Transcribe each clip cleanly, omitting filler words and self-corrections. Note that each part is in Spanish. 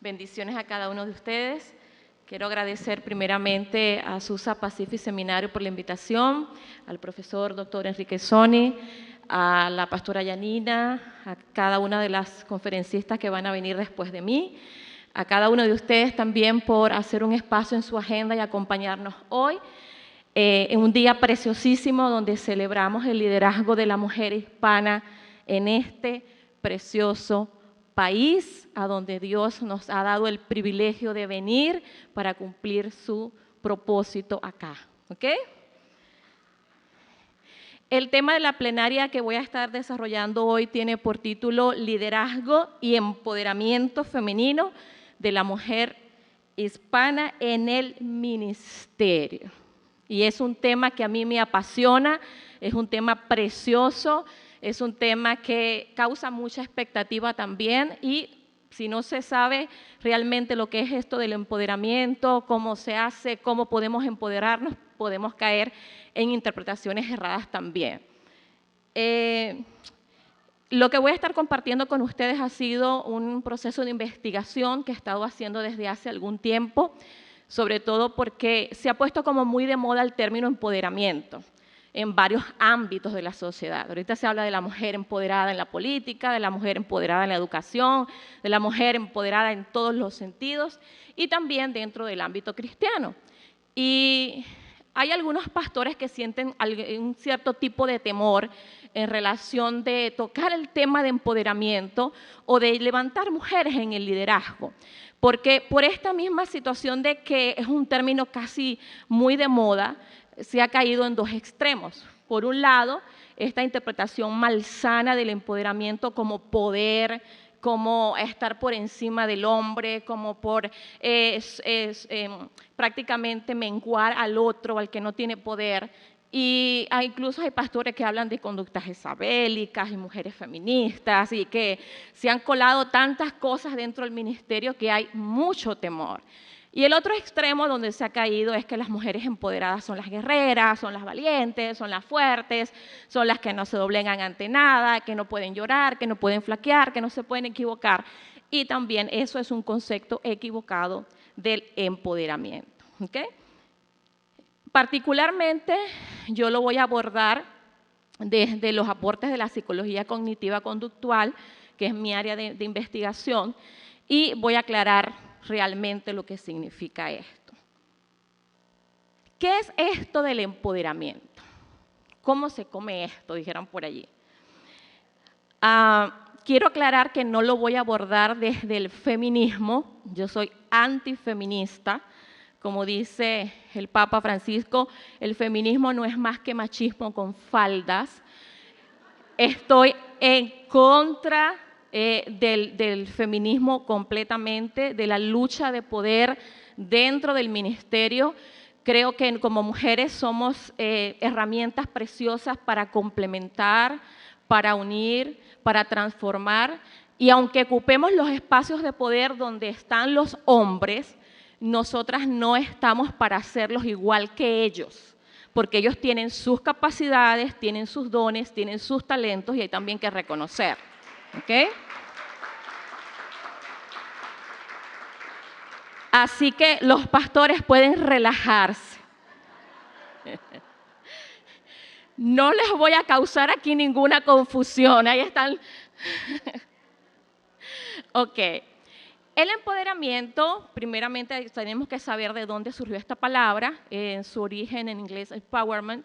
Bendiciones a cada uno de ustedes. Quiero agradecer primeramente a Susa Pacific Seminario por la invitación, al profesor Dr. Enrique Soni, a la pastora Yanina, a cada una de las conferencistas que van a venir después de mí, a cada uno de ustedes también por hacer un espacio en su agenda y acompañarnos hoy en un día preciosísimo donde celebramos el liderazgo de la mujer hispana en este precioso país a donde Dios nos ha dado el privilegio de venir para cumplir su propósito acá. ¿Ok? El tema de la plenaria que voy a estar desarrollando hoy tiene por título Liderazgo y Empoderamiento Femenino de la Mujer Hispana en el Ministerio. Y es un tema que a mí me apasiona, es un tema precioso, es un tema que causa mucha expectativa también y si no se sabe realmente lo que es esto del empoderamiento, cómo se hace, cómo podemos empoderarnos, podemos caer en interpretaciones erradas también. Lo que voy a estar compartiendo con ustedes ha sido un proceso de investigación que he estado haciendo desde hace algún tiempo, sobre todo porque se ha puesto como muy de moda el término empoderamiento en varios ámbitos de la sociedad. Ahorita se habla de la mujer empoderada en la política, de la mujer empoderada en la educación, de la mujer empoderada en todos los sentidos y también dentro del ámbito cristiano. Y hay algunos pastores que sienten un cierto tipo de temor en relación de tocar el tema de empoderamiento o de levantar mujeres en el liderazgo. Porque por esta misma situación de que es un término casi muy de moda, se ha caído en dos extremos. Por un lado, esta interpretación malsana del empoderamiento como poder, como estar por encima del hombre, como por prácticamente menguar al otro, al que no tiene poder. Y incluso hay pastores que hablan de conductas jezabélicas y mujeres feministas y que se han colado tantas cosas dentro del ministerio que hay mucho temor. Y el otro extremo donde se ha caído es que las mujeres empoderadas son las guerreras, son las valientes, son las fuertes, son las que no se doblegan ante nada, que no pueden llorar, que no pueden flaquear, que no se pueden equivocar. Y también eso es un concepto equivocado del empoderamiento. ¿Okay? Particularmente yo lo voy a abordar desde los aportes de la psicología cognitiva conductual, que es mi área de investigación, y voy a aclarar realmente lo que significa esto. ¿Qué es esto del empoderamiento? ¿Cómo se come esto? Dijeron por allí. Quiero aclarar que no lo voy a abordar desde el feminismo, yo soy antifeminista. Como dice el Papa Francisco, el feminismo no es más que machismo con faldas. Estoy en contra del feminismo completamente, de la lucha de poder dentro del ministerio. Creo que como mujeres somos herramientas preciosas para complementar, para unir, para transformar. Y aunque ocupemos los espacios de poder donde están los hombres, nosotras no estamos para hacerlos igual que ellos, porque ellos tienen sus capacidades, tienen sus dones, tienen sus talentos y hay también que reconocer. ¿Okay? Así que los pastores pueden relajarse. No les voy a causar aquí ninguna confusión. Ahí están. Ok. El empoderamiento, primeramente tenemos que saber de dónde surgió esta palabra, en su origen en inglés empowerment,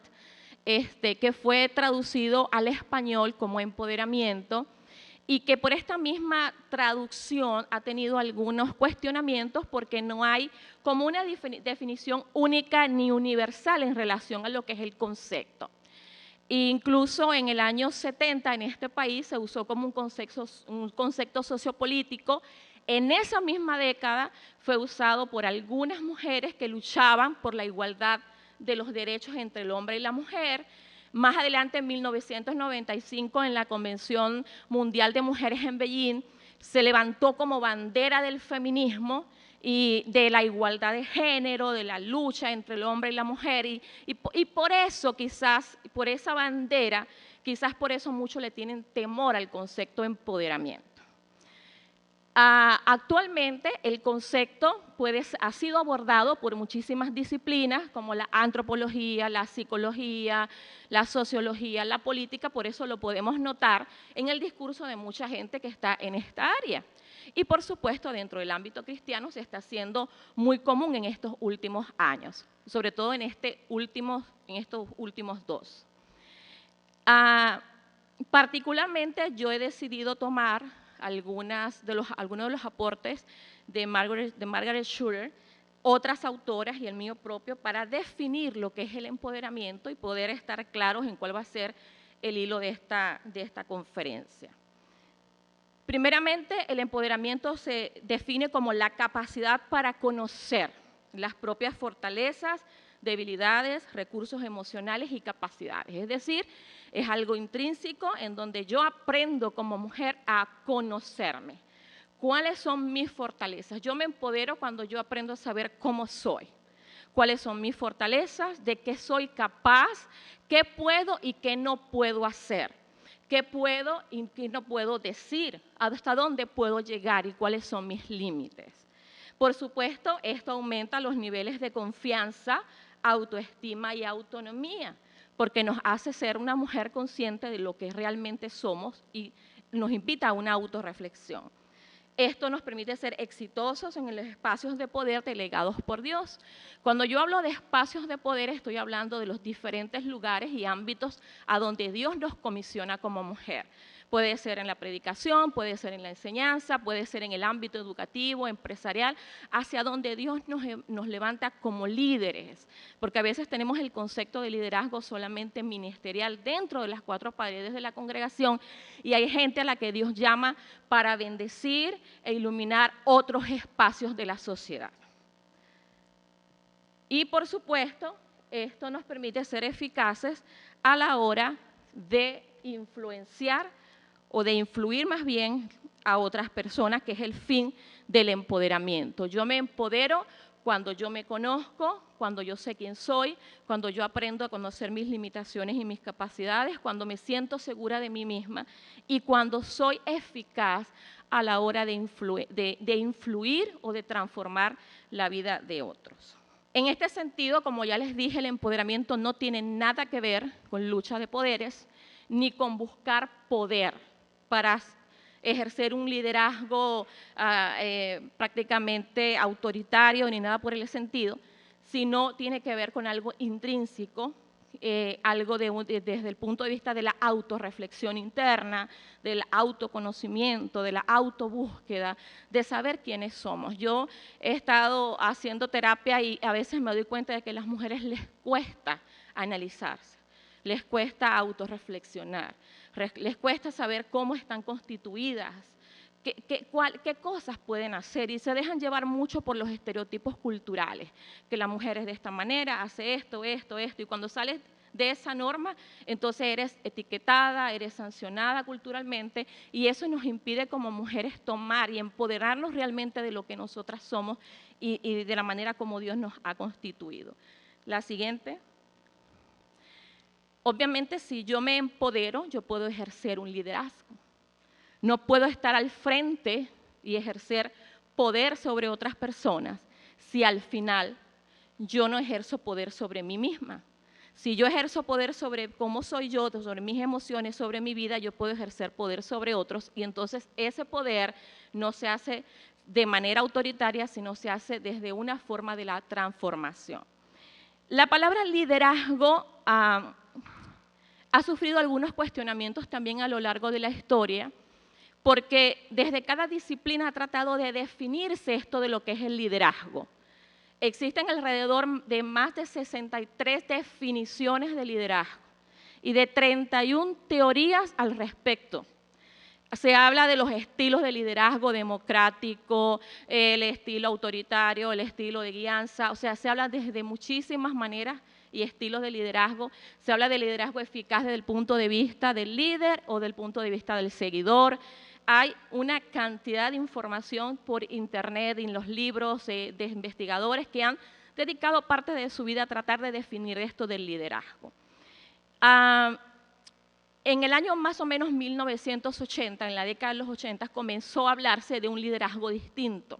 que fue traducido al español como empoderamiento y que por esta misma traducción ha tenido algunos cuestionamientos porque no hay como una definición única ni universal en relación a lo que es el concepto. Incluso en el año 70 en este país se usó como un concepto sociopolítico. En esa misma década fue usado por algunas mujeres que luchaban por la igualdad de los derechos entre el hombre y la mujer. Más adelante, en 1995, en la Convención Mundial de Mujeres en Beijing, se levantó como bandera del feminismo y de la igualdad de género, de la lucha entre el hombre y la mujer. Y por eso, quizás, por esa bandera, quizás por eso muchos le tienen temor al concepto de empoderamiento. Actualmente el concepto ha sido abordado por muchísimas disciplinas como la antropología, la psicología, la sociología, la política, por eso lo podemos notar en el discurso de mucha gente que está en esta área. Y por supuesto dentro del ámbito cristiano se está haciendo muy común en estos últimos años, sobre todo en estos últimos dos. Particularmente yo he decidido tomar algunos de los aportes de Margaret Schroeder, otras autoras y el mío propio para definir lo que es el empoderamiento y poder estar claros en cuál va a ser el hilo de esta conferencia. Primeramente, el empoderamiento se define como la capacidad para conocer las propias fortalezas, debilidades, recursos emocionales y capacidades. Es decir, es algo intrínseco en donde yo aprendo como mujer a conocerme. ¿Cuáles son mis fortalezas? Yo me empodero cuando yo aprendo a saber cómo soy. ¿Cuáles son mis fortalezas? ¿De qué soy capaz? ¿Qué puedo y qué no puedo hacer? ¿Qué puedo y qué no puedo decir? ¿Hasta dónde puedo llegar y cuáles son mis límites? Por supuesto, esto aumenta los niveles de confianza, autoestima y autonomía, porque nos hace ser una mujer consciente de lo que realmente somos y nos invita a una autorreflexión. Esto nos permite ser exitosos en los espacios de poder delegados por Dios. Cuando yo hablo de espacios de poder, estoy hablando de los diferentes lugares y ámbitos a donde Dios nos comisiona como mujer. Puede ser en la predicación, puede ser en la enseñanza, puede ser en el ámbito educativo, empresarial, hacia donde Dios nos levanta como líderes, porque a veces tenemos el concepto de liderazgo solamente ministerial dentro de las cuatro paredes de la congregación y hay gente a la que Dios llama para bendecir e iluminar otros espacios de la sociedad. Y por supuesto, esto nos permite ser eficaces a la hora de influenciar o de influir más bien a otras personas, que es el fin del empoderamiento. Yo me empodero cuando yo me conozco, cuando yo sé quién soy, cuando yo aprendo a conocer mis limitaciones y mis capacidades, cuando me siento segura de mí misma y cuando soy eficaz a la hora de influir o de transformar la vida de otros. En este sentido, como ya les dije, el empoderamiento no tiene nada que ver con lucha de poderes ni con buscar poder para ejercer un liderazgo prácticamente autoritario ni nada por el sentido, sino tiene que ver con algo intrínseco, algo desde el punto de vista de la autorreflexión interna, del autoconocimiento, de la autobúsqueda, de saber quiénes somos. Yo he estado haciendo terapia y a veces me doy cuenta de que a las mujeres les cuesta analizarse, les cuesta autorreflexionar, les cuesta saber cómo están constituidas, qué cosas pueden hacer y se dejan llevar mucho por los estereotipos culturales, que la mujer es de esta manera, hace esto, y cuando sales de esa norma, entonces eres etiquetada, eres sancionada culturalmente y eso nos impide como mujeres tomar y empoderarnos realmente de lo que nosotras somos y de la manera como Dios nos ha constituido. La siguiente. Obviamente, si yo me empodero, yo puedo ejercer un liderazgo. No puedo estar al frente y ejercer poder sobre otras personas si al final yo no ejerzo poder sobre mí misma. Si yo ejerzo poder sobre cómo soy yo, sobre mis emociones, sobre mi vida, yo puedo ejercer poder sobre otros y entonces ese poder no se hace de manera autoritaria, sino se hace desde una forma de la transformación. La palabra liderazgo ha sufrido algunos cuestionamientos también a lo largo de la historia, porque desde cada disciplina ha tratado de definirse esto de lo que es el liderazgo. Existen alrededor de más de 63 definiciones de liderazgo y de 31 teorías al respecto. Se habla de los estilos de liderazgo democrático, el estilo autoritario, el estilo de guianza, o sea, se habla desde muchísimas maneras y estilos de liderazgo. Se habla de liderazgo eficaz desde el punto de vista del líder o del punto de vista del seguidor. Hay una cantidad de información por internet, en los libros de investigadores que han dedicado parte de su vida a tratar de definir esto del liderazgo. En el año más o menos 1980, en la década de los 80, comenzó a hablarse de un liderazgo distinto,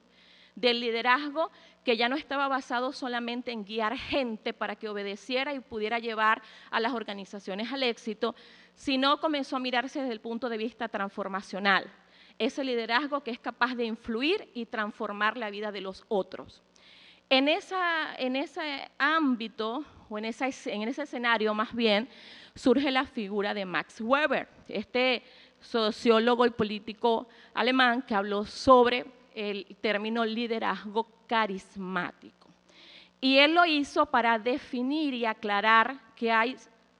del liderazgo que ya no estaba basado solamente en guiar gente para que obedeciera y pudiera llevar a las organizaciones al éxito, sino comenzó a mirarse desde el punto de vista transformacional. Ese liderazgo que es capaz de influir y transformar la vida de los otros. En ese ámbito, o en ese escenario más bien, surge la figura de Max Weber, este sociólogo y político alemán que habló sobre el término liderazgo carismático. Y él lo hizo para definir y aclarar que hay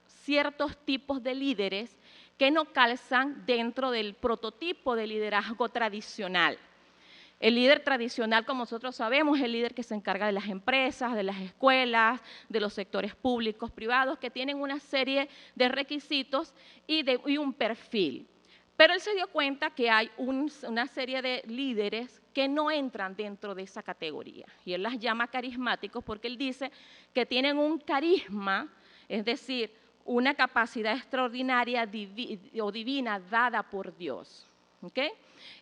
ciertos tipos de líderes que no calzan dentro del prototipo de liderazgo tradicional. El líder tradicional, como nosotros sabemos, es el líder que se encarga de las empresas, de las escuelas, de los sectores públicos, privados, que tienen una serie de requisitos y un perfil. Pero él se dio cuenta que hay una serie de líderes que no entran dentro de esa categoría. Y él las llama carismáticos porque él dice que tienen un carisma, es decir, una capacidad extraordinaria o divina dada por Dios. ¿Okay?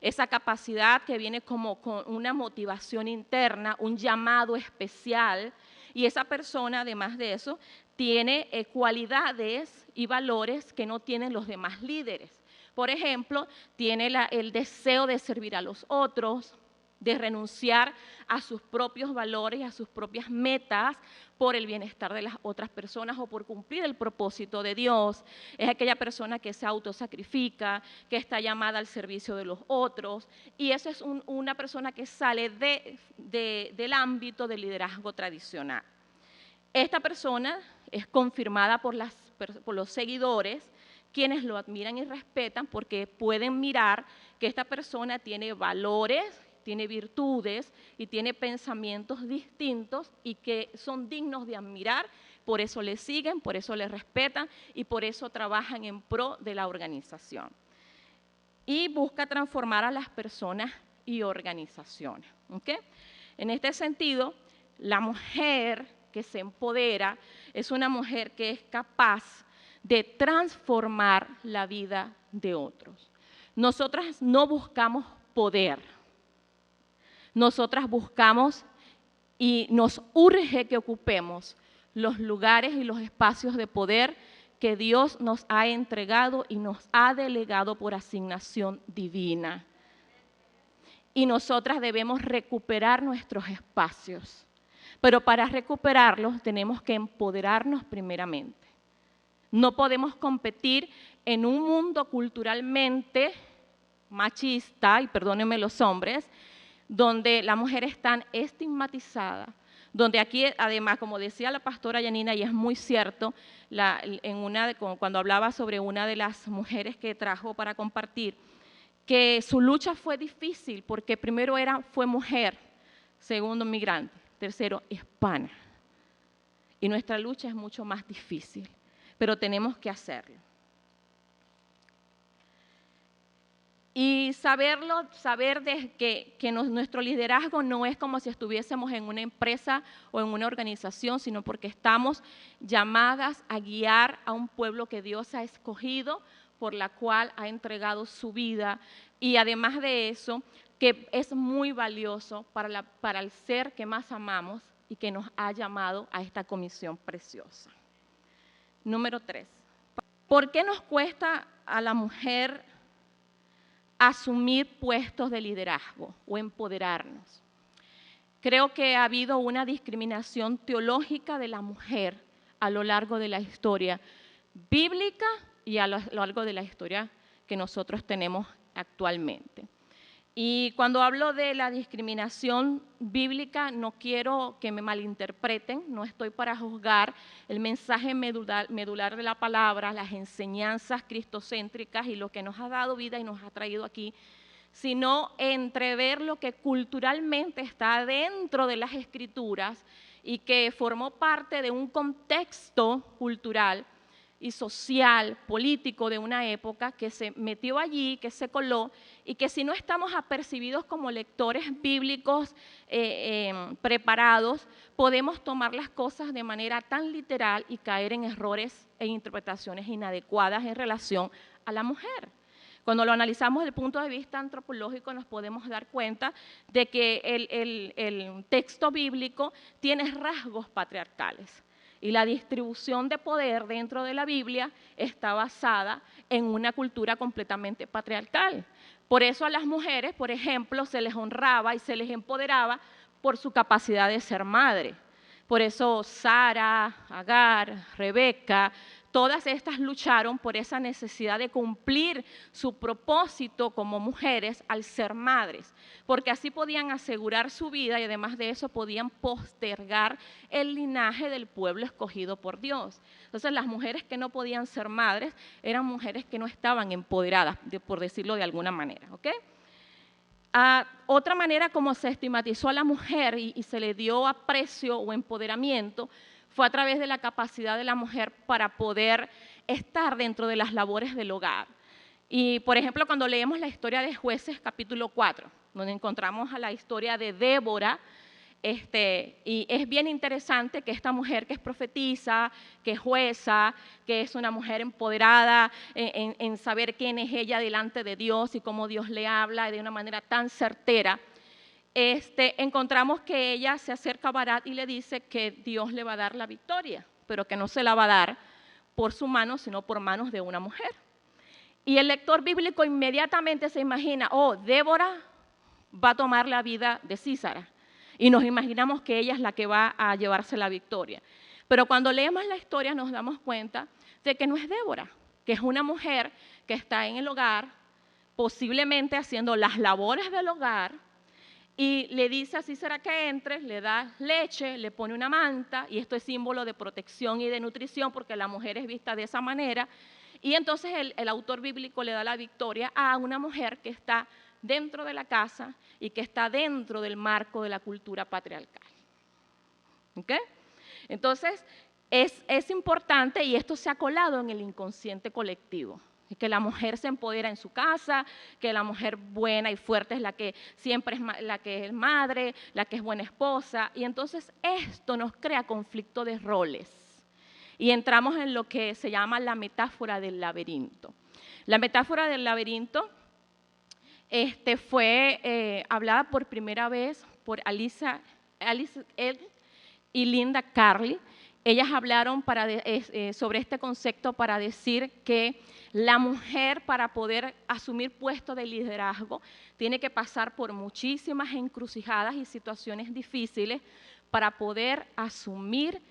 Esa capacidad que viene como con una motivación interna, un llamado especial, y esa persona, además de eso, tiene cualidades y valores que no tienen los demás líderes. Por ejemplo, tiene el deseo de servir a los otros, de renunciar a sus propios valores, a sus propias metas por el bienestar de las otras personas o por cumplir el propósito de Dios. Es aquella persona que se autosacrifica, que está llamada al servicio de los otros, y eso es una persona que sale del ámbito del liderazgo tradicional. Esta persona es confirmada por los seguidores, quienes lo admiran y respetan porque pueden mirar que esta persona tiene valores, tiene virtudes y tiene pensamientos distintos y que son dignos de admirar, por eso le siguen, por eso le respetan y por eso trabajan en pro de la organización. Y busca transformar a las personas y organizaciones. ¿Okay? En este sentido, la mujer que se empodera es una mujer que es capaz de transformar la vida de otros. Nosotras no buscamos poder. Nosotras buscamos y nos urge que ocupemos los lugares y los espacios de poder que Dios nos ha entregado y nos ha delegado por asignación divina. Y nosotras debemos recuperar nuestros espacios, pero para recuperarlos tenemos que empoderarnos primeramente. No podemos competir en un mundo culturalmente machista, y perdónenme los hombres, donde la mujer es tan estigmatizada, donde aquí además, como decía la pastora Yanina, y es muy cierto, cuando hablaba sobre una de las mujeres que trajo para compartir, que su lucha fue difícil porque primero fue mujer, segundo migrante, tercero hispana, y nuestra lucha es mucho más difícil, pero tenemos que hacerlo. Y saber que nuestro liderazgo no es como si estuviésemos en una empresa o en una organización, sino porque estamos llamadas a guiar a un pueblo que Dios ha escogido, por la cual ha entregado su vida. Y además de eso, que es muy valioso para el ser que más amamos y que nos ha llamado a esta comisión preciosa. Número 3. ¿Por qué nos cuesta a la mujer asumir puestos de liderazgo o empoderarnos? Creo que ha habido una discriminación teológica de la mujer a lo largo de la historia bíblica y a lo largo de la historia que nosotros tenemos actualmente. Y cuando hablo de la discriminación bíblica, no quiero que me malinterpreten, no estoy para juzgar el mensaje medular de la palabra, las enseñanzas cristocéntricas y lo que nos ha dado vida y nos ha traído aquí, sino entrever lo que culturalmente está dentro de las Escrituras y que formó parte de un contexto cultural y social, político de una época que se metió allí, que se coló, y que si no estamos apercibidos como lectores bíblicos preparados, podemos tomar las cosas de manera tan literal y caer en errores e interpretaciones inadecuadas en relación a la mujer. Cuando lo analizamos desde el punto de vista antropológico, nos podemos dar cuenta de que el texto bíblico tiene rasgos patriarcales. Y la distribución de poder dentro de la Biblia está basada en una cultura completamente patriarcal. Por eso a las mujeres, por ejemplo, se les honraba y se les empoderaba por su capacidad de ser madre. Por eso Sara, Agar, Rebeca, todas estas lucharon por esa necesidad de cumplir su propósito como mujeres al ser madres, porque así podían asegurar su vida y además de eso podían postergar el linaje del pueblo escogido por Dios. Entonces las mujeres que no podían ser madres eran mujeres que no estaban empoderadas, por decirlo de alguna manera, ¿ok? Otra manera como se estigmatizó a la mujer y se le dio aprecio o empoderamiento fue a través de la capacidad de la mujer para poder estar dentro de las labores del hogar. Y, por ejemplo, cuando leemos la historia de Jueces, capítulo 4, donde encontramos a la historia de Débora, y es bien interesante que esta mujer que es profetisa, que es jueza, que es una mujer empoderada en saber quién es ella delante de Dios y cómo Dios le habla de una manera tan certera, encontramos que ella se acerca a Barak y le dice que Dios le va a dar la victoria, pero que no se la va a dar por su mano, sino por manos de una mujer. Y el lector bíblico inmediatamente se imagina, oh, Débora va a tomar la vida de Sísara. Y nos imaginamos que ella es la que va a llevarse la victoria. Pero cuando leemos la historia nos damos cuenta de que no es Débora, que es una mujer que está en el hogar, posiblemente haciendo las labores del hogar, y le dice a Sísara que entre, le da leche, le pone una manta, y esto es símbolo de protección y de nutrición porque la mujer es vista de esa manera, y entonces el autor bíblico le da la victoria a una mujer que está dentro de la casa y que está dentro del marco de la cultura patriarcal. ¿Ok? Entonces, es importante y esto se ha colado en el inconsciente colectivo. Que la mujer se empodera en su casa, que la mujer buena y fuerte es la que siempre es la que es madre, la que es buena esposa. Y entonces esto nos crea conflicto de roles. Y entramos en lo que se llama la metáfora del laberinto. La metáfora del laberinto fue hablada por primera vez por Alice Ed y Linda Carli. Ellas hablaron sobre este concepto para decir que la mujer para poder asumir puestos de liderazgo tiene que pasar por muchísimas encrucijadas y situaciones difíciles para poder asumir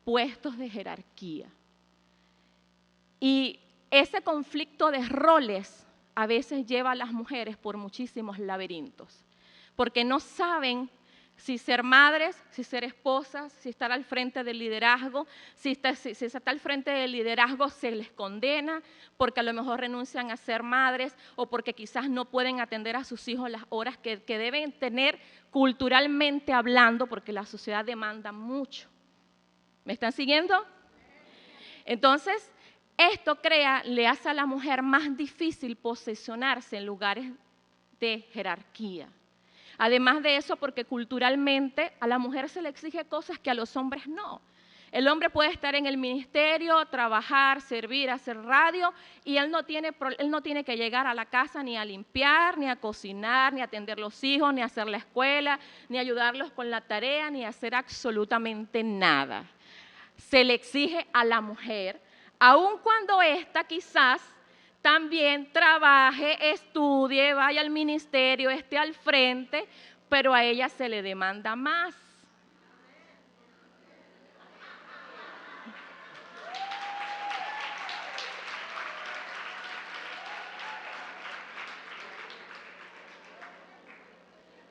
puestos de jerarquía. Y ese conflicto de roles a veces lleva a las mujeres por muchísimos laberintos, porque no saben si ser madres, si ser esposas, si estar al frente del liderazgo, si se está al frente del liderazgo se les condena porque a lo mejor renuncian a ser madres o porque quizás no pueden atender a sus hijos las horas que deben tener culturalmente hablando porque la sociedad demanda mucho. ¿Me están siguiendo? Entonces, esto le hace a la mujer más difícil posicionarse en lugares de jerarquía. Además de eso, porque culturalmente a la mujer se le exige cosas que a los hombres no. El hombre puede estar en el ministerio, trabajar, servir, hacer radio, y él no tiene que llegar a la casa ni a limpiar, ni a cocinar, ni a atender los hijos, ni a hacer la escuela, ni a ayudarlos con la tarea, ni a hacer absolutamente nada. Se le exige a la mujer, aun cuando ésta quizás también trabaje, estudie, vaya al ministerio, esté al frente, pero a ella se le demanda más.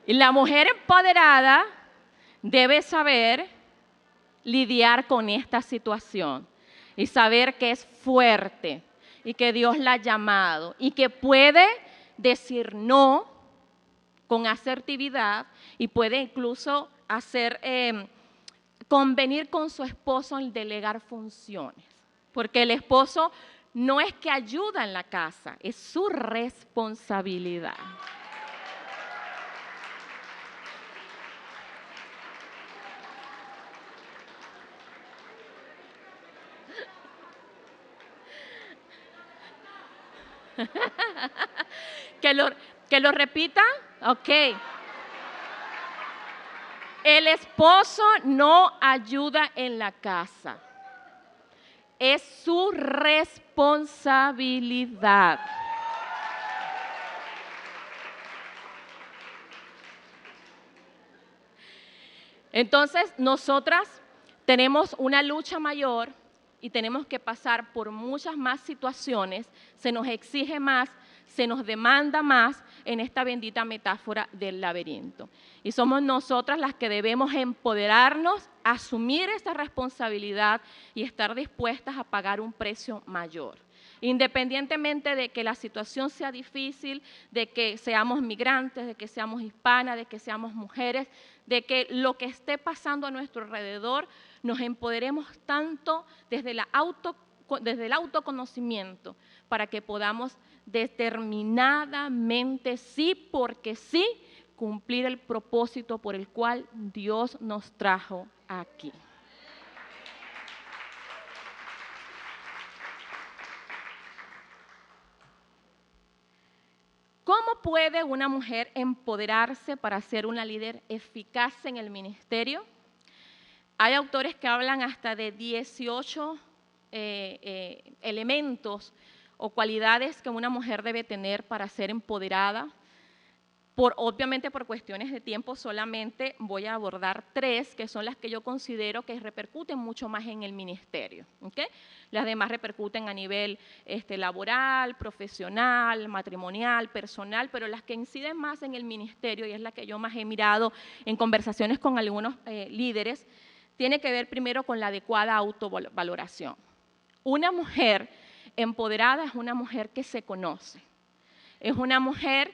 Y la mujer empoderada debe saber lidiar con esta situación y saber que es fuerte y que Dios la ha llamado y que puede decir no con asertividad y puede incluso convenir con su esposo en delegar funciones. Porque el esposo no es que ayuda en la casa, es su responsabilidad. Que lo repita, ok. El esposo no ayuda en la casa. Es su responsabilidad. Entonces, nosotras tenemos una lucha mayor y tenemos que pasar por muchas más situaciones, se nos exige más, se nos demanda más en esta bendita metáfora del laberinto. Y somos nosotras las que debemos empoderarnos, asumir esta responsabilidad y estar dispuestas a pagar un precio mayor. Independientemente de que la situación sea difícil, de que seamos migrantes, de que seamos hispanas, de que seamos mujeres, de que lo que esté pasando a nuestro alrededor, nos empoderemos tanto desde el autoconocimiento para que podamos determinadamente, sí porque sí, cumplir el propósito por el cual Dios nos trajo aquí. ¿Cómo puede una mujer empoderarse para ser una líder eficaz en el ministerio? Hay autores que hablan hasta de 18 elementos o cualidades que una mujer debe tener para ser empoderada. Obviamente por cuestiones de tiempo solamente voy a abordar 3, que son las que yo considero que repercuten mucho más en el ministerio. ¿Okay? Las demás repercuten a nivel laboral, profesional, matrimonial, personal, pero las que inciden más en el ministerio, y es la que yo más he mirado en conversaciones con algunos líderes, tiene que ver primero con la adecuada autovaloración. Una mujer empoderada es una mujer que se conoce, es una mujer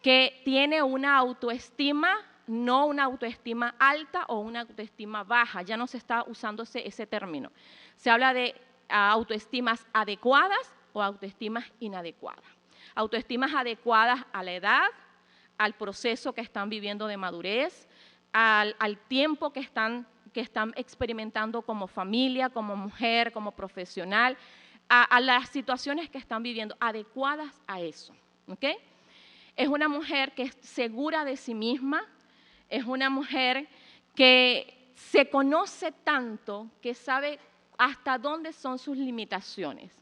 que tiene una autoestima, no una autoestima alta o una autoestima baja, ya no se está usando ese término. Se habla de autoestimas adecuadas o autoestimas inadecuadas. Autoestimas adecuadas a la edad, al proceso que están viviendo de madurez, al tiempo que están experimentando como familia, como mujer, como profesional, a las situaciones que están viviendo, adecuadas a eso. ¿Okay? Es una mujer que es segura de sí misma, es una mujer que se conoce tanto que sabe hasta dónde son sus limitaciones.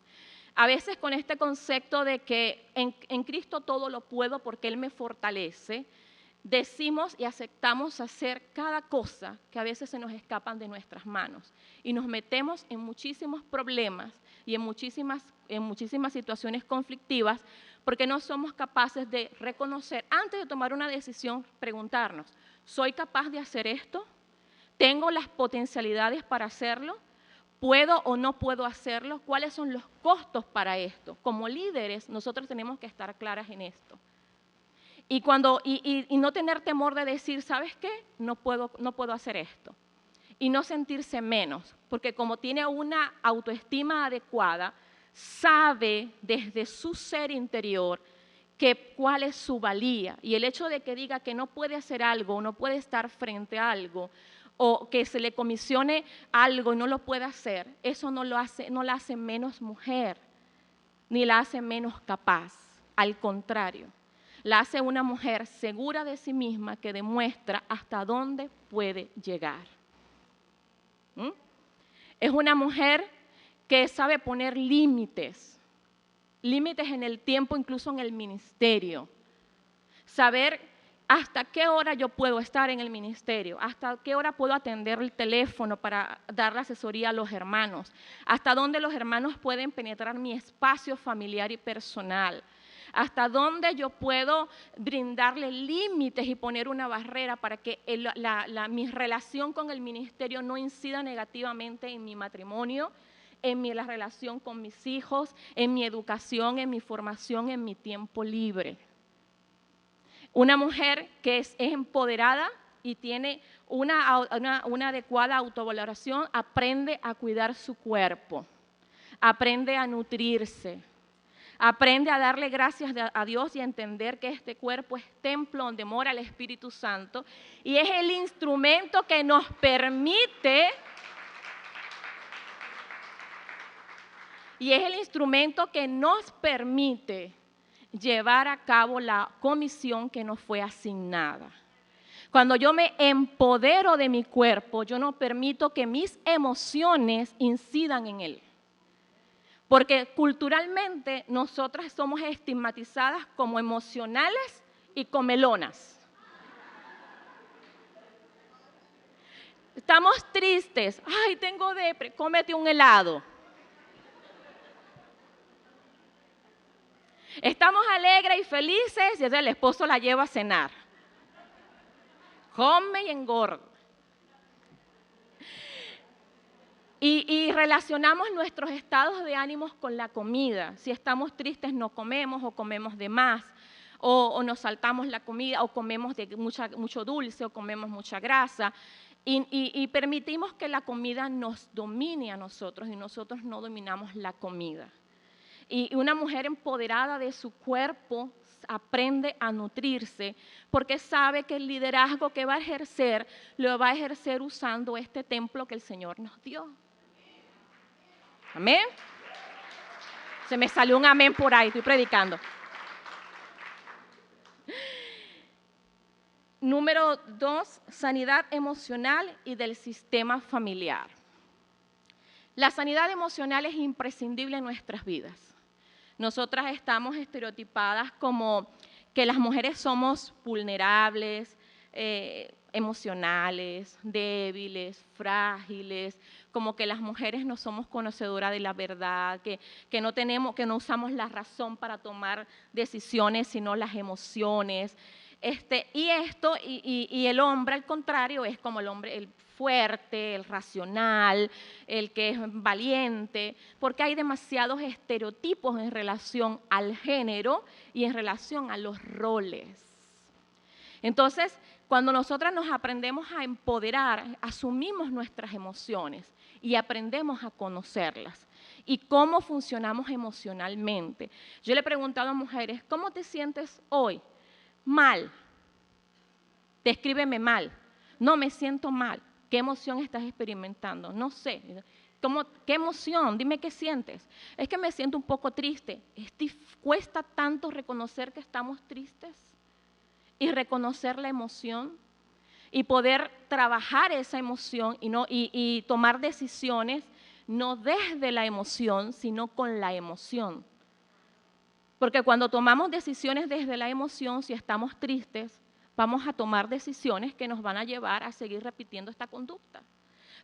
A veces con este concepto de que en Cristo todo lo puedo porque Él me fortalece, decimos y aceptamos hacer cada cosa que a veces se nos escapan de nuestras manos y nos metemos en muchísimos problemas y en muchísimas situaciones conflictivas porque no somos capaces de reconocer, antes de tomar una decisión, preguntarnos, ¿soy capaz de hacer esto? ¿Tengo las potencialidades para hacerlo? ¿Puedo o no puedo hacerlo? ¿Cuáles son los costos para esto? Como líderes, nosotros tenemos que estar claras en esto. Y no tener temor de decir, ¿sabes qué? No puedo hacer esto. Y no sentirse menos, porque como tiene una autoestima adecuada, sabe desde su ser interior cuál es su valía. Y el hecho de que diga que no puede hacer algo, o no puede estar frente a algo, o que se le comisione algo y no lo puede hacer, eso no la hace menos mujer, ni la hace menos capaz. Al contrario, la hace una mujer segura de sí misma que demuestra hasta dónde puede llegar. Es una mujer que sabe poner límites en el tiempo, incluso en el ministerio. Saber hasta qué hora yo puedo estar en el ministerio, hasta qué hora puedo atender el teléfono para dar la asesoría a los hermanos, hasta dónde los hermanos pueden penetrar mi espacio familiar y personal, hasta dónde yo puedo brindarle límites y poner una barrera para que mi relación con el ministerio no incida negativamente en mi matrimonio, en la relación con mis hijos, en mi educación, en mi formación, en mi tiempo libre. Una mujer que es empoderada y tiene una adecuada autovaloración aprende a cuidar su cuerpo, aprende a nutrirse, aprende a darle gracias a Dios y a entender que este cuerpo es templo donde mora el Espíritu Santo y es el instrumento que nos permite llevar a cabo la comisión que nos fue asignada. Cuando yo me empodero de mi cuerpo, yo no permito que mis emociones incidan en él. Porque culturalmente nosotras somos estigmatizadas como emocionales y comelonas. Estamos tristes, ay, tengo depre, cómete un helado. Estamos alegres y felices y entonces el esposo la lleva a cenar. Come y engorda. Y relacionamos nuestros estados de ánimos con la comida. Si estamos tristes no comemos o comemos de más, o nos saltamos la comida, o comemos mucho dulce, o comemos mucha grasa. Y permitimos que la comida nos domine a nosotros y nosotros no dominamos la comida. Y una mujer empoderada de su cuerpo aprende a nutrirse porque sabe que el liderazgo que va a ejercer, lo va a ejercer usando este templo que el Señor nos dio. ¿Amén? Se me salió un amén por ahí, estoy predicando. Número 2, sanidad emocional y del sistema familiar. La sanidad emocional es imprescindible en nuestras vidas. Nosotras estamos estereotipadas como que las mujeres somos vulnerables, emocionales, débiles, frágiles, como que las mujeres no somos conocedoras de la verdad, que no usamos la razón para tomar decisiones, sino las emociones. Y el hombre, al contrario, es como el hombre, el fuerte, el racional, el que es valiente, porque hay demasiados estereotipos en relación al género y en relación a los roles. Entonces, cuando nosotras nos aprendemos a empoderar, asumimos nuestras emociones y aprendemos a conocerlas y cómo funcionamos emocionalmente. Yo le he preguntado a mujeres, ¿cómo te sientes hoy? Mal. Descríbeme mal. No, me siento mal. ¿Qué emoción estás experimentando? No sé. ¿Qué emoción? Dime qué sientes. Es que me siento un poco triste. ¿Cuesta tanto reconocer que estamos tristes? Y reconocer la emoción y poder trabajar esa emoción y tomar decisiones no desde la emoción, sino con la emoción. Porque cuando tomamos decisiones desde la emoción, si estamos tristes, vamos a tomar decisiones que nos van a llevar a seguir repitiendo esta conducta.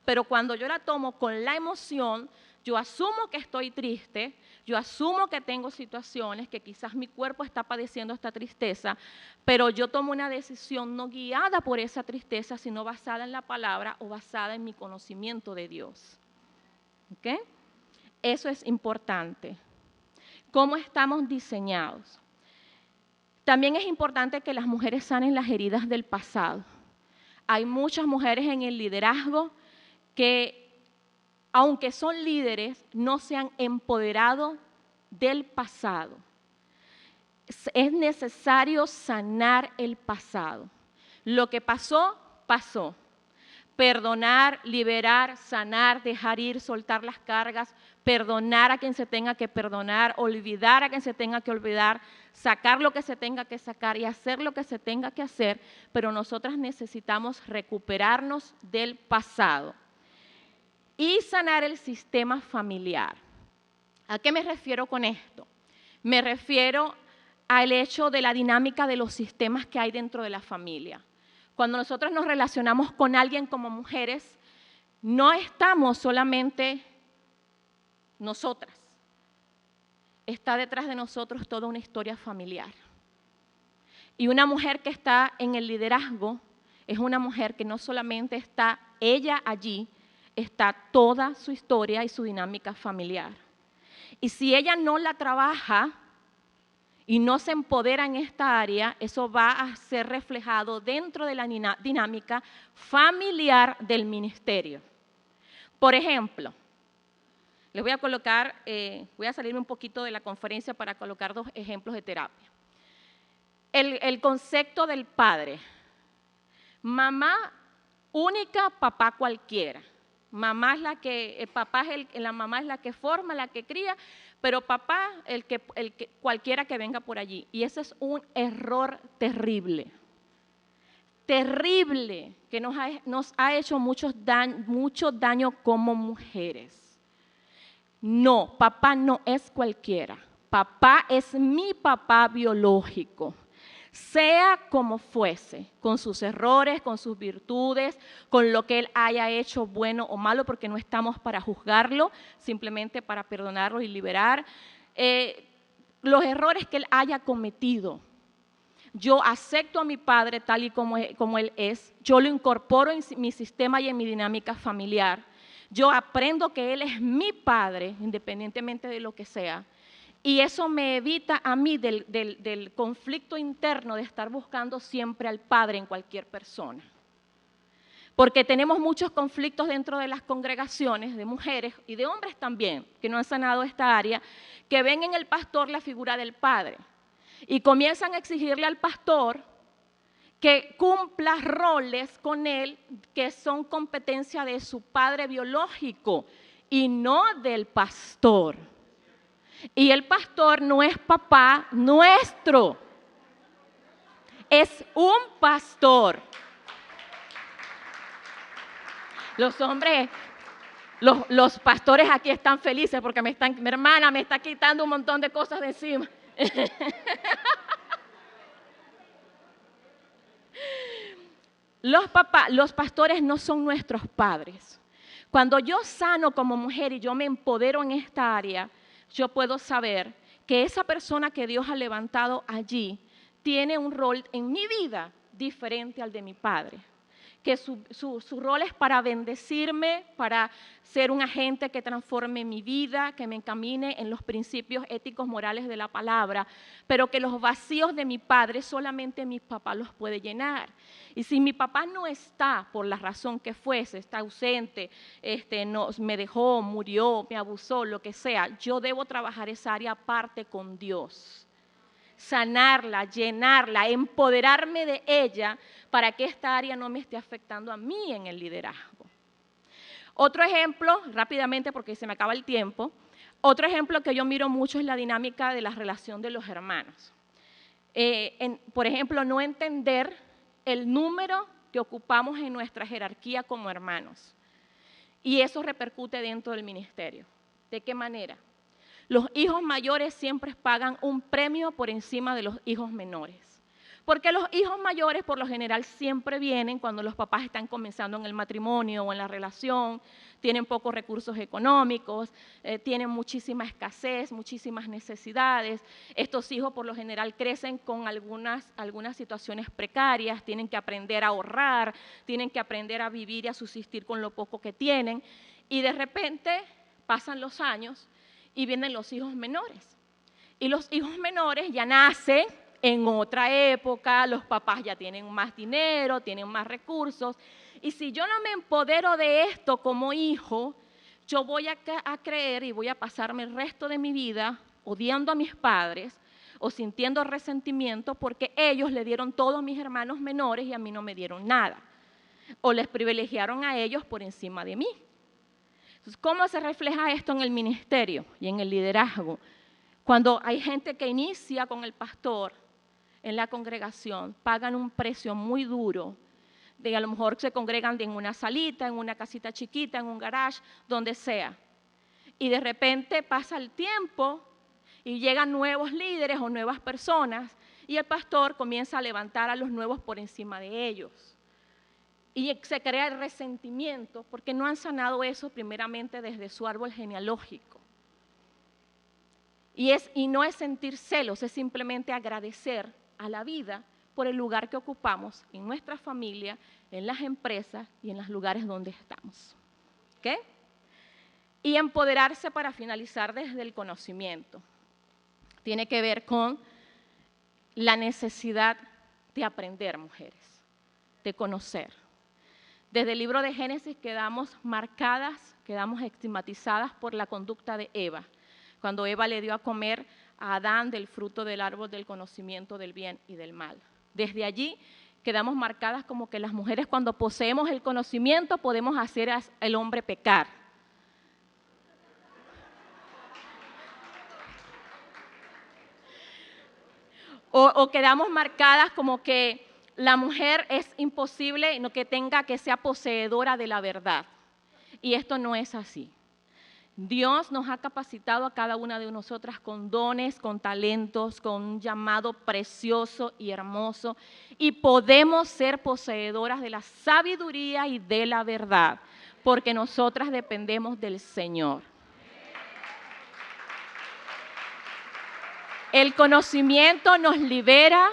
Pero cuando yo la tomo con la emoción, yo asumo que estoy triste, yo asumo que tengo situaciones, que quizás mi cuerpo está padeciendo esta tristeza, pero yo tomo una decisión no guiada por esa tristeza, sino basada en la palabra o basada en mi conocimiento de Dios. ¿Ok? Eso es importante. ¿Cómo estamos diseñados? También es importante que las mujeres sanen las heridas del pasado. Hay muchas mujeres en el liderazgo que, aunque son líderes, no se han empoderado del pasado. Es necesario sanar el pasado. Lo que pasó, pasó. Perdonar, liberar, sanar, dejar ir, soltar las cargas, perdonar a quien se tenga que perdonar, olvidar a quien se tenga que olvidar, sacar lo que se tenga que sacar y hacer lo que se tenga que hacer, pero nosotras necesitamos recuperarnos del pasado y sanar el sistema familiar. ¿A qué me refiero con esto? Me refiero al hecho de la dinámica de los sistemas que hay dentro de la familia. Cuando nosotros nos relacionamos con alguien como mujeres, no estamos solamente nosotras. Está detrás de nosotros toda una historia familiar. Y una mujer que está en el liderazgo es una mujer que no solamente está ella allí, está toda su historia y su dinámica familiar. Y si ella no la trabaja y no se empodera en esta área, eso va a ser reflejado dentro de la dinámica familiar del ministerio. Por ejemplo, Les voy a colocar, voy a salirme un poquito de la conferencia para colocar 2 ejemplos de terapia. El concepto del padre. Mamá única, papá cualquiera. Mamá es la que, la mamá es la que forma, la que cría, pero papá, cualquiera que venga por allí. Y ese es un error terrible. Terrible, que nos ha hecho mucho daño como mujeres. No, papá no es cualquiera. Papá es mi papá biológico. Sea como fuese, con sus errores, con sus virtudes, con lo que él haya hecho bueno o malo, porque no estamos para juzgarlo, simplemente para perdonarlo y liberar los errores que él haya cometido. Yo acepto a mi padre tal y como él es, yo lo incorporo en mi sistema y en mi dinámica familiar, yo aprendo que él es mi padre, independientemente de lo que sea. Y eso me evita a mí del conflicto interno de estar buscando siempre al Padre en cualquier persona. Porque tenemos muchos conflictos dentro de las congregaciones de mujeres y de hombres también, que no han sanado esta área, que ven en el pastor la figura del Padre. Y comienzan a exigirle al pastor que cumpla roles con él que son competencia de su padre biológico y no del pastor. Y el pastor no es papá nuestro, es un pastor. Los hombres, los pastores aquí están felices porque mi hermana me está quitando un montón de cosas de encima. Los pastores no son nuestros padres. Cuando yo sano como mujer y yo me empodero en esta área, yo puedo saber que esa persona que Dios ha levantado allí tiene un rol en mi vida diferente al de mi padre. Que su rol es para bendecirme, para ser un agente que transforme mi vida, que me encamine en los principios éticos morales de la palabra, pero que los vacíos de mi padre solamente mi papá los puede llenar. Y si mi papá no está, por la razón que fuese, está ausente, me dejó, murió, me abusó, lo que sea, yo debo trabajar esa área aparte con Dios. Sanarla, llenarla, empoderarme de ella para que esta área no me esté afectando a mí en el liderazgo. Otro ejemplo, rápidamente porque se me acaba el tiempo, otro ejemplo que yo miro mucho es la dinámica de la relación de los hermanos. Por ejemplo, no entender el número que ocupamos en nuestra jerarquía como hermanos. Y eso repercute dentro del ministerio. ¿De qué manera? Los hijos mayores siempre pagan un premio por encima de los hijos menores. Porque los hijos mayores por lo general siempre vienen cuando los papás están comenzando en el matrimonio o en la relación, tienen pocos recursos económicos, tienen muchísima escasez, muchísimas necesidades. Estos hijos por lo general crecen con algunas situaciones precarias, tienen que aprender a ahorrar, tienen que aprender a vivir y a subsistir con lo poco que tienen. Y de repente pasan los años y vienen los hijos menores. Y los hijos menores ya nacen en otra época, los papás ya tienen más dinero, tienen más recursos. Y si yo no me empodero de esto como hijo, yo voy a creer y voy a pasarme el resto de mi vida odiando a mis padres o sintiendo resentimiento porque ellos le dieron todo a mis hermanos menores y a mí no me dieron nada. O les privilegiaron a ellos por encima de mí. Entonces, ¿cómo se refleja esto en el ministerio y en el liderazgo? Cuando hay gente que inicia con el pastor en la congregación, pagan un precio muy duro, a lo mejor se congregan en una salita, en una casita chiquita, en un garage, donde sea. Y de repente pasa el tiempo y llegan nuevos líderes o nuevas personas y el pastor comienza a levantar a los nuevos por encima de ellos. Y se crea el resentimiento porque no han sanado eso primeramente desde su árbol genealógico. Y no es sentir celos, es simplemente agradecer a la vida por el lugar que ocupamos en nuestra familia, en las empresas y en los lugares donde estamos. ¿Okay? Y empoderarse para finalizar desde el conocimiento. Tiene que ver con la necesidad de aprender, mujeres, de conocer, Desde el libro de Génesis quedamos marcadas, quedamos estigmatizadas por la conducta de Eva, cuando Eva le dio a comer a Adán del fruto del árbol del conocimiento del bien y del mal. Desde allí quedamos marcadas como que las mujeres cuando poseemos el conocimiento podemos hacer al hombre pecar. O quedamos marcadas como que la mujer es imposible que tenga que sea poseedora de la verdad. Y esto no es así. Dios nos ha capacitado a cada una de nosotras con dones, con talentos, con un llamado precioso y hermoso, y podemos ser poseedoras de la sabiduría y de la verdad, porque nosotras dependemos del Señor. El conocimiento nos libera,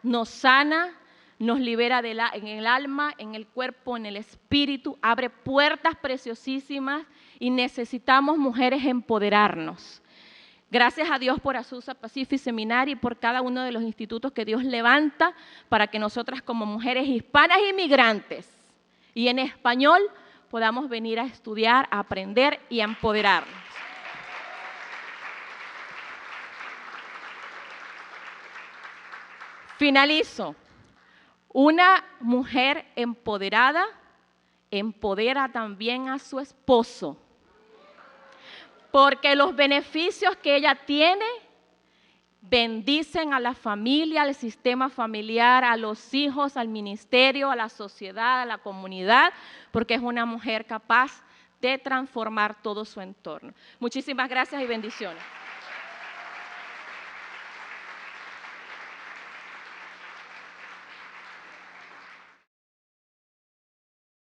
nos sana, nos libera en el alma, en el cuerpo, en el espíritu, abre puertas preciosísimas y necesitamos mujeres empoderarnos. Gracias a Dios por Azusa Pacific Seminary y por cada uno de los institutos que Dios levanta para que nosotras como mujeres hispanas inmigrantes y en español podamos venir a estudiar, a aprender y a empoderarnos. Finalizo. Una mujer empoderada empodera también a su esposo, porque los beneficios que ella tiene bendicen a la familia, al sistema familiar, a los hijos, al ministerio, a la sociedad, a la comunidad, porque es una mujer capaz de transformar todo su entorno. Muchísimas gracias y bendiciones.